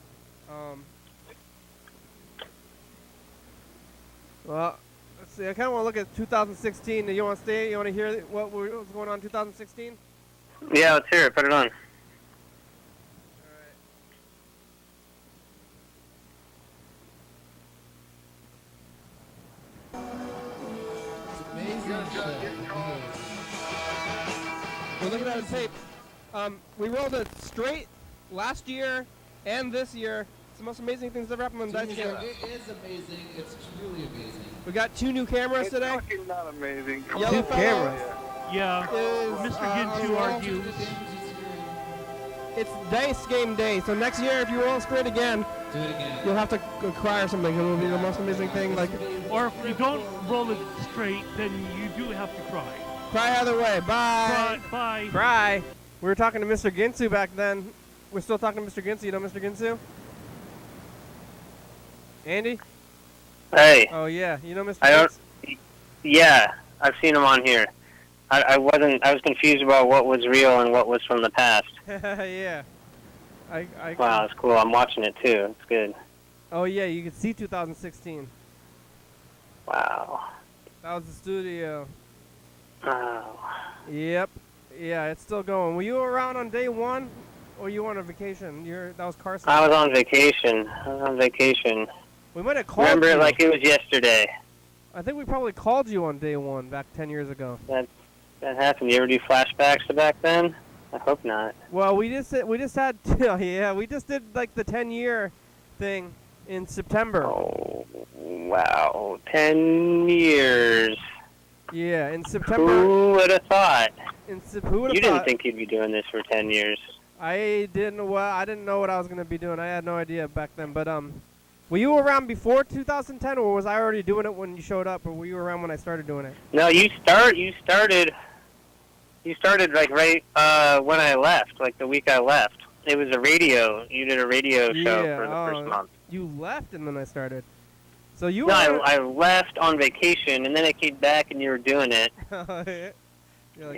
Well, let's see. I kind of want to look at 2016. Do you want to stay? You want to hear what was going on in 2016? Yeah, let's hear it. Put it on. We're looking at a tape. We rolled it straight last year and this year. It's the most amazing things that ever happened on Dice Game. It is amazing. It's truly amazing. We got 2 new cameras today. Fucking not amazing. Yellow cameras. Yeah, Is, Mr. Ginsu argues. It's Dice Game Day, so next year if you roll straight again, Do it again. you'll have to cry or something. It will be the most amazing thing. Like, Or if you don't roll it straight, then you do have to cry. cry either way. Bye. Bye. Cry. We were talking to Mr. Ginsu back then. We're still talking to Mr. Ginsu. You know Mr. Ginsu? Andy? Hey. Oh yeah, you know Mr. I don't- Ginsu? Yeah, I've seen him on here. I was confused about what was real and what was from the past. Yeah. Wow, that's cool. I'm watching it too. It's good. Oh yeah, you could see 2016. Wow. That was the studio. Oh. Yep. Yeah, it's still going. Were you around on day 1, or you on a vacation? That was Carson. I was on vacation. We might have called Remember you. it like it was yesterday. I think we probably called you on day 1 back 10 years ago. That happened. You ever do flashbacks to back then? I hope not. Well, we just had yeah, we just did like the 10-year thing in September. Oh, wow. 10 years. Yeah, in September. Who would have thought? Who would You have didn't thought? think you'd be doing this for 10 years. I didn't. Well, I didn't know what I was gonna be doing. I had no idea back then. But were you around before 2010, or was I already doing it when you showed up, or were you around when I started doing it? No, you started like right when I left, like the week I left. It was a radio. You did a radio show Yeah, for the first month. You left and then I started. So you No, were. I left on vacation and then I came back and you were doing it. You're like,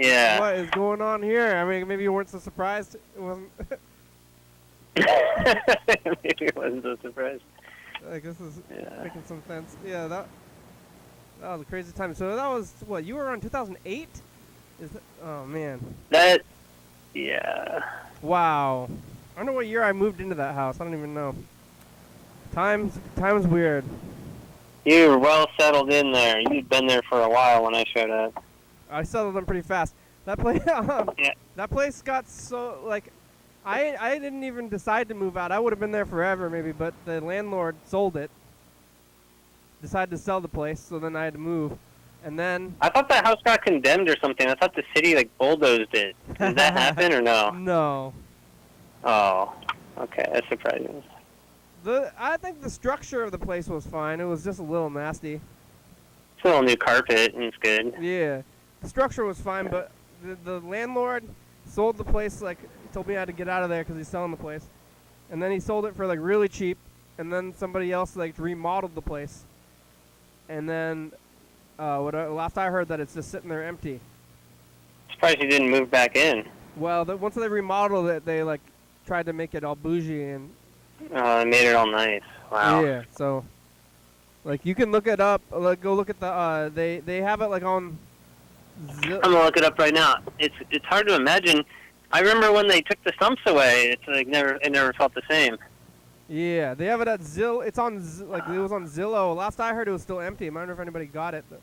Yeah. what is going on here? I mean, maybe you weren't so surprised. It wasn't. Maybe it wasn't so surprised. Like this is Yeah. making some sense. Yeah, that was a crazy time. So that was what you were on 2008. Oh man. Yeah. Wow. I don't know what year I moved into that house. I don't even know. Time's weird. You were well settled in there. You'd been there for a while when I showed up. I settled in pretty fast. That place, Yeah. that place got so like, I didn't even decide to move out. I would have been there forever maybe, but the landlord sold it. Decided to sell the place, so then I had to move, and then. I thought that house got condemned or something. I thought the city like bulldozed it. Did that happen or no? No. Oh, okay. That's surprising. I think the structure of the place was fine. It was just a little nasty. It's a little new carpet and it's good. Yeah, the structure was fine, but the landlord sold the place. Like, he told me I had to get out of there because he's selling the place, and then he sold it for like really cheap, and then somebody else like remodeled the place, and then last I heard that it's just sitting there empty. Surprised you didn't move back in. Well, once they remodeled it, they like tried to make it all bougie and They made it all nice. Wow. yeah. So, like, you can look it up. Like, go look at the. They have it like on. I'm gonna look it up right now. It's hard to imagine. I remember when they took the stumps away. It's like it never felt the same. Yeah, they have it at Zillow. It's on like it was on Zillow. Last I heard, it was still empty. I don't know if anybody got it. But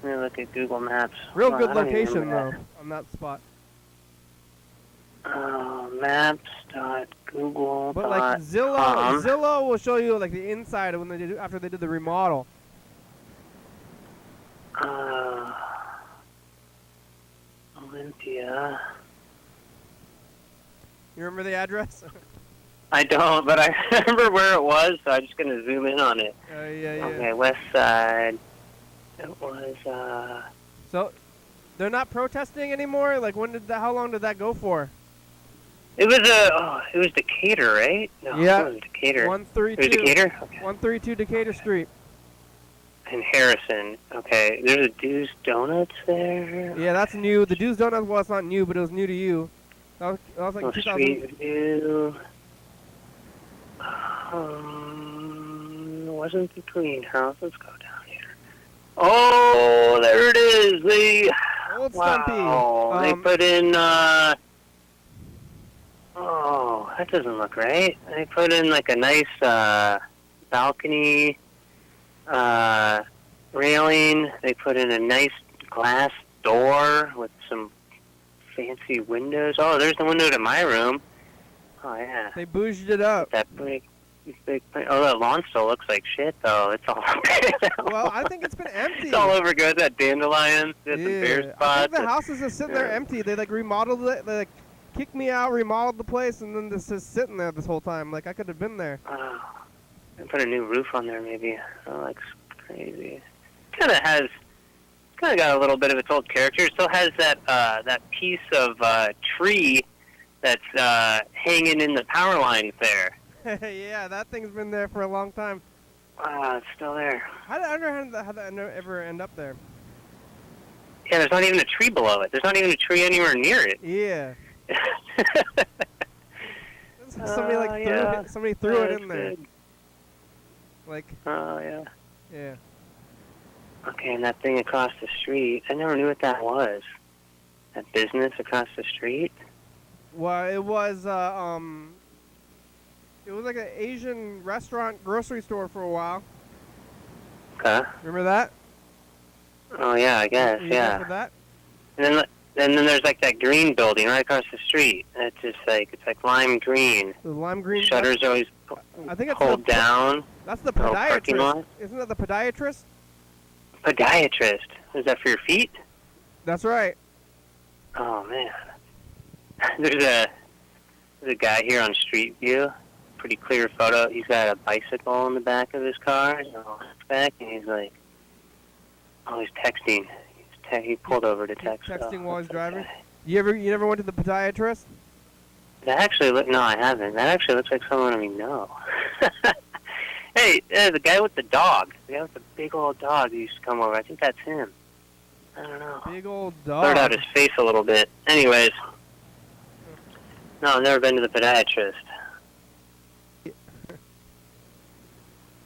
Let me look at Google Maps. real Well, good I don't even location remember though on that spot. Maps.google. But like Zillow will show you like the inside when they did after they did the remodel. Olympia. You remember the address? I don't, but I remember where it was, so I'm just gonna zoom in on it. Yeah. Okay, west side. It was So they're not protesting anymore. Like when did that? How long did that go for? it was Decatur, right? No, Yeah. it wasn't Decatur. It was 132. Decatur? Okay. 132 Decatur Street. In Harrison. Okay, there's a Dew's Donuts there. Yeah, that's new. The Dew's Donuts, well, it's not new, but it was new to you. That was like 2000. Street View. Wasn't the greenhouse. Let's go down here. Oh, there it is. Old Stumpy. They put in, oh, that doesn't look right. They put in like a nice, balcony, railing. They put in a nice glass door with some fancy windows. Oh, there's the window to my room. Oh, yeah. They bouged it up. That big. Oh, that lawn still looks like shit, though. It's all Well, I think it's been empty. It's all over good. That dandelions, there's some bare I spots. think the house is just sitting there empty. They like remodeled it. They like kicked me out, remodeled the place, and then this is sitting there this whole time. Like I could have been there. Oh, and put a new roof on there, maybe. That looks crazy. Kind of got a little bit of its old character. It still has that piece of tree that's hanging in the power lines there. Yeah, that thing's been there for a long time. Wow, it's still there. How did that ever end up there? Yeah, there's not even a tree below it. There's not even a tree anywhere near it. Yeah. Somebody threw it in there. Good. Like. Oh, yeah. Yeah. Okay, and that thing across the street, I never knew what that was. That business across the street? Well, it was it was like an Asian restaurant, grocery store for a while. Okay. Remember that? Oh, yeah, I guess, You yeah. remember that? And then there's like that green building right across the street. It's just like, it's like lime green. The lime green. Shutters always I think it's pulled down. That's the Little parking podiatrist. lot. Isn't that the podiatrist? Podiatrist. Is that for your feet? That's right. Oh, man. There's a guy here on Street View. Pretty clear photo. He's got a bicycle in the back of his car. And he's like, oh, he's texting. He pulled over to text. Texting while he's That's driving. okay. You never went to the podiatrist? That actually no, I haven't. That actually looks like someone we know. Hey, the guy with the dog. The guy with the big old dog who used to come over. I think that's him. I don't know. Big old dog. Blurred out his face a little bit. Anyways. No, I've never been to the podiatrist.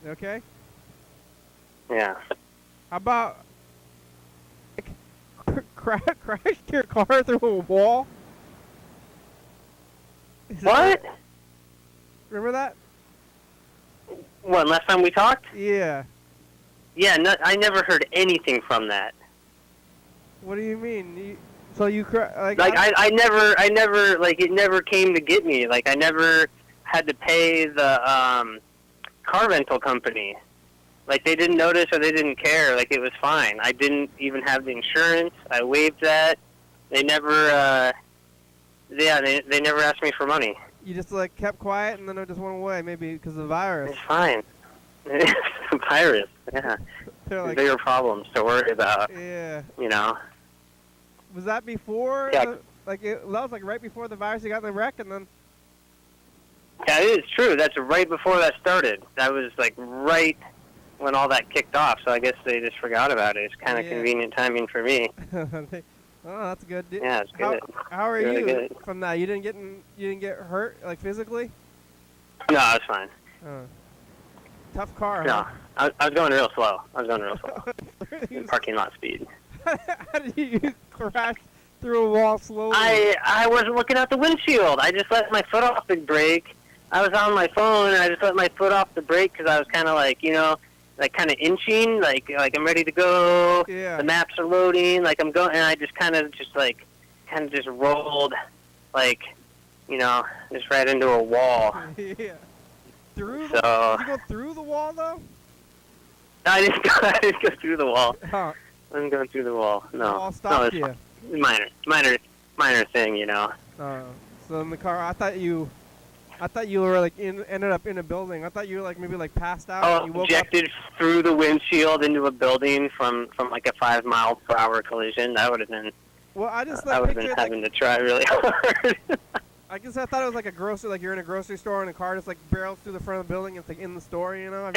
Okay. Yeah. How about crashed your car through a wall? What? Remember that? What, last time we talked? Yeah. Yeah, no, I never heard anything from that. What do you mean? So you Like I never like it never came to get me. Like I never had to pay the car rental company. Like they didn't notice or they didn't care. Like it was fine. I didn't even have the insurance. I waived that. They never they never asked me for money. You just like kept quiet and then it just went away, maybe because of the virus. It's fine. It's a virus. Yeah. They're like, Bigger problems to worry about. yeah. You know. Was that before? Yeah. That was like right before the virus. You got in the wreck, and then. Yeah, it is true. That's right before that started. That was like right when all that kicked off. So I guess they just forgot about it. It's kind of Yeah. convenient timing for me. Oh, that's good. Yeah, it's good. How are Really you good. from that? You didn't get hurt like physically? No, it's fine. Tough car. No, I was going real slow. Huh? Parking lot speed. How did you crash through a wall slowly? I wasn't looking out the windshield. I just let my foot off the brake. I was on my phone, and I just let my foot off the brake because I was kind of like, like kind of inching, like I'm ready to go. Yeah. The maps are loading, like I'm going, and I just kind of just rolled, like, just right into a wall. Yeah. Did So you go through the wall though? I didn't go through the wall. Huh. I wasn't going through the wall. The No. wall stopped it's you. minor thing, So in the car, I thought you were like ended up in a building. I thought you were like maybe like passed out. And you woke ejected through the windshield into a building from like a 5-mile-per-hour collision. That would have been. Well, I just I like would have been pictured having to try really hard. I guess I thought it was like a grocery, like you're in a grocery store and a car just like barrels through the front of the building. It's like in the store, you know.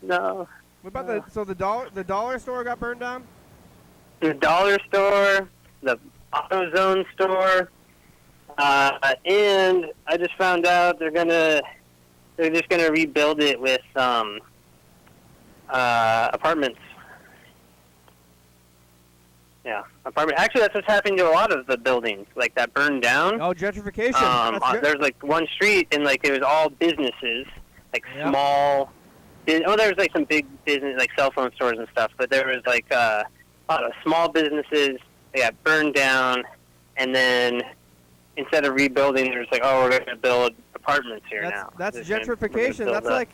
No. What about the dollar store got burned down? The dollar store, the AutoZone store, and I just found out they're just gonna rebuild it with apartments. Yeah, apartment. Actually, that's what's happening to a lot of the buildings, like that burned down. Oh, gentrification. That's good. There's like one street, and like it was all businesses, like small. There was like some big business, like cell phone stores and stuff, but there was like a lot of small businesses. They got burned down, and then instead of rebuilding, they're just like, oh, we're going to build apartments here now. That's We're gonna gentrification. build That's up. like,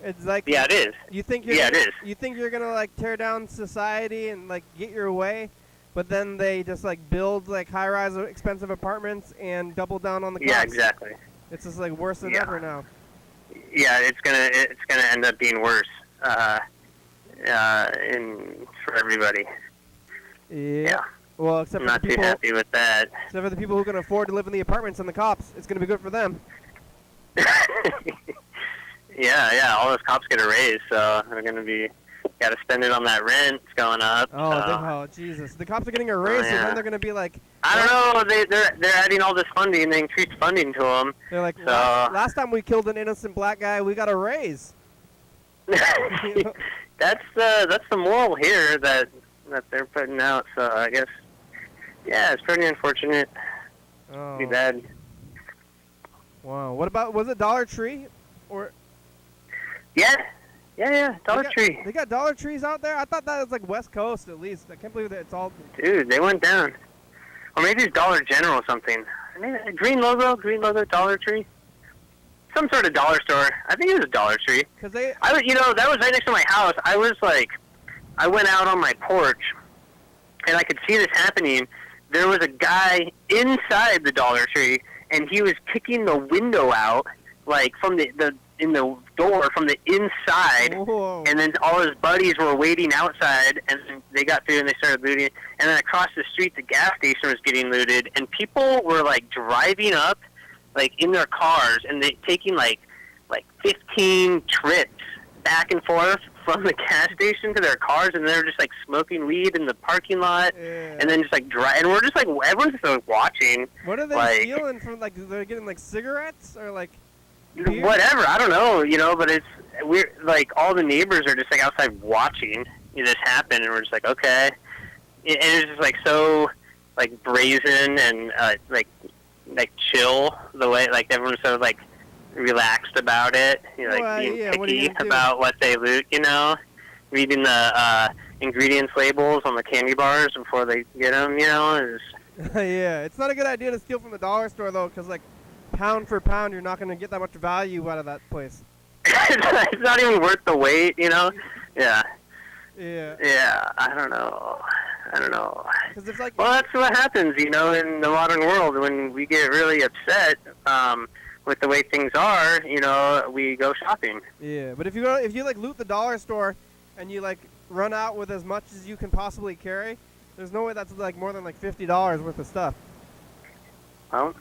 it's like. Yeah, it is. You think you're Yeah, it gonna, is. You think you're gonna like tear down society and like get your way, but then they just like build like high-rise expensive apartments and double down on the costs. Yeah, exactly. It's just like worse than ever now. Yeah, it's gonna end up being worse for everybody. Yeah. Well, except I'm for not the too people. happy with that. Except for the people who can afford to live in the apartments and the cops, it's gonna be good for them. Yeah. All those cops get a raise, so they're gonna be got to spend it on that rent. It's going up. Oh, Jesus! The cops are getting a raise, and then they're gonna be like. I don't know. They're adding all this funding. They increased funding to them. They're like, so, last time we killed an innocent black guy, we got a raise. That's the moral here that they're putting out. So I guess, yeah, it's pretty unfortunate. Oh. Too bad. Wow. What about, was it Dollar Tree? Or Yeah. Dollar Tree. They got Dollar Trees out there? I thought that was like West Coast at least. I can't believe that it's all. Dude, they went down. Or maybe it's Dollar General or something. Green logo, Dollar Tree. Some sort of dollar store. I think it was a Dollar Tree. Cause that was right next to my house. I went out on my porch, and I could see this happening. There was a guy inside the Dollar Tree, and he was kicking the window out, like from the door from the inside. Whoa. And then all his buddies were waiting outside, and then they got through and they started looting. And then across the street, the gas station was getting looted, and people were like driving up, like in their cars, and they taking like 15 trips back and forth from the gas station to their cars, and they're just like smoking weed in the parking lot, and then just like and we're just like everyone's just like watching. What are they like, stealing from? Like they're getting like cigarettes or like. Beer? Whatever, I don't know, but we're like all the neighbors are just like outside watching this happen, and we're just like, okay, and it's just like so like brazen and like chill the way like everyone's so like relaxed about it, being picky about what they loot, reading the ingredients labels on the candy bars before they get them, is. Yeah, it's not a good idea to steal from the dollar store though, because like. Pound for pound, you're not going to get that much value out of that place. It's not even worth the wait, Yeah. Yeah. I don't know. Cause it's like, well, that's what happens, in the modern world when we get really upset with the way things are. We go shopping. Yeah, but if you like loot the dollar store and you like run out with as much as you can possibly carry, there's no way that's like more than like $50 worth of stuff. Well.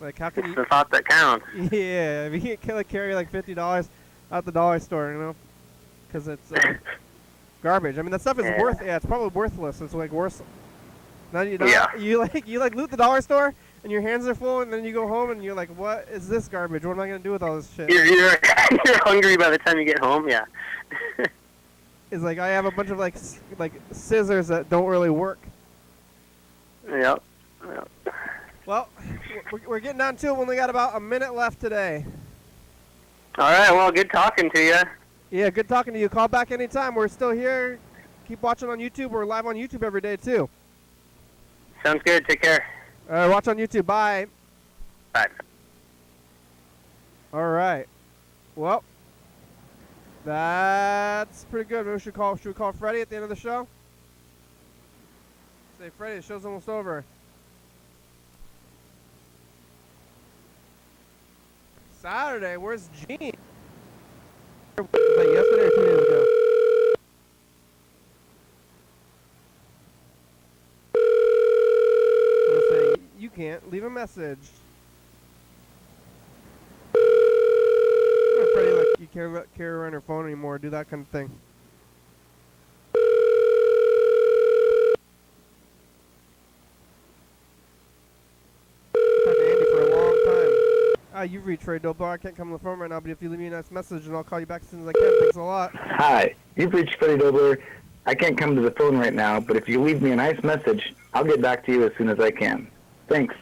Like, how can it's the thought that counts. Yeah, if you can't carry like $50 out the dollar store, because it's garbage. I mean, that stuff is Yeah. it's probably worthless. It's like worse. Now you Yeah. you like loot the dollar store and your hands are full, and then you go home and you're like, what is this garbage? What am I gonna do with all this shit? You're you're hungry by the time you get home. Yeah. It's like I have a bunch of like scissors that don't really work. Yep. Well, we're getting down to it. We only got about a minute left today. All right. Well, good talking to you. Yeah, good talking to you. Call back anytime. We're still here. Keep watching on YouTube. We're live on YouTube every day too. Sounds good. Take care. All right, watch on YouTube. Bye. Bye. All right. Well, that's pretty good. Maybe we should we call Freddie at the end of the show? Say, Freddie, the show's almost over. Saturday, where's Gene? Was that yesterday or 2 days ago? I'm gonna say, you can't. Leave a message. Freddie, like, you can't carry around your phone anymore. Do that kind of thing. Talked to Andy for a long time. You've reached Ray Doblar. I can't come on the phone right now, but if you leave me a nice message, and I'll call you back as soon as I can. Thanks a lot. Hi, you've reached Freddie Dobler. I can't come to the phone right now, but if you leave me a nice message, I'll get back to you as soon as I can. Thanks.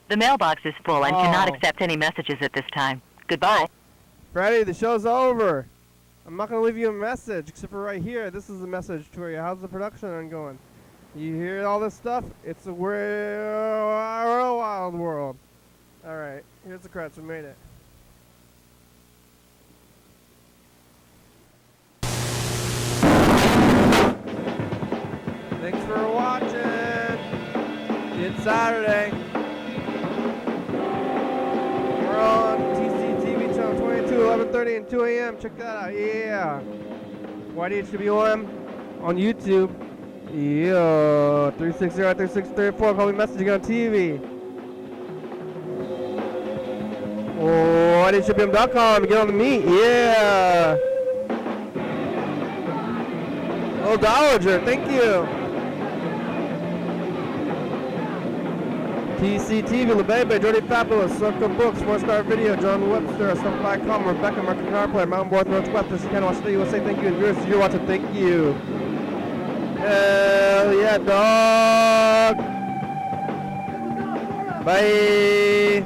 The mailbox is full and cannot Oh. accept any messages at this time. Goodbye. Freddie, the show's over. I'm not going to leave you a message, except for right here. This is the message for you. How's the production run going? You hear all this stuff? It's a wild world. All right, here's the credits. We made it. Thanks for watching. It's Saturday. We're on TCTV channel 22, 11:30 and 2 a.m. Check that out. Yeah. YDHWM on YouTube. Yeah. 360-3634. Call me messaging on TV. Oh, YDHWM.com. Get on the meet. Yeah. Oh, Dowager. Thank you. TCTV, LeBebe, Jordy Fabulous, Circle Books, 4-Star Video, John Webster, Stuff.com, Rebecca, American Car Player, Mountain Boy, Northwest, this is Ken Watch the USA, thank you, and viewers, you're watching, thank you. Hell yeah, dog. Bye.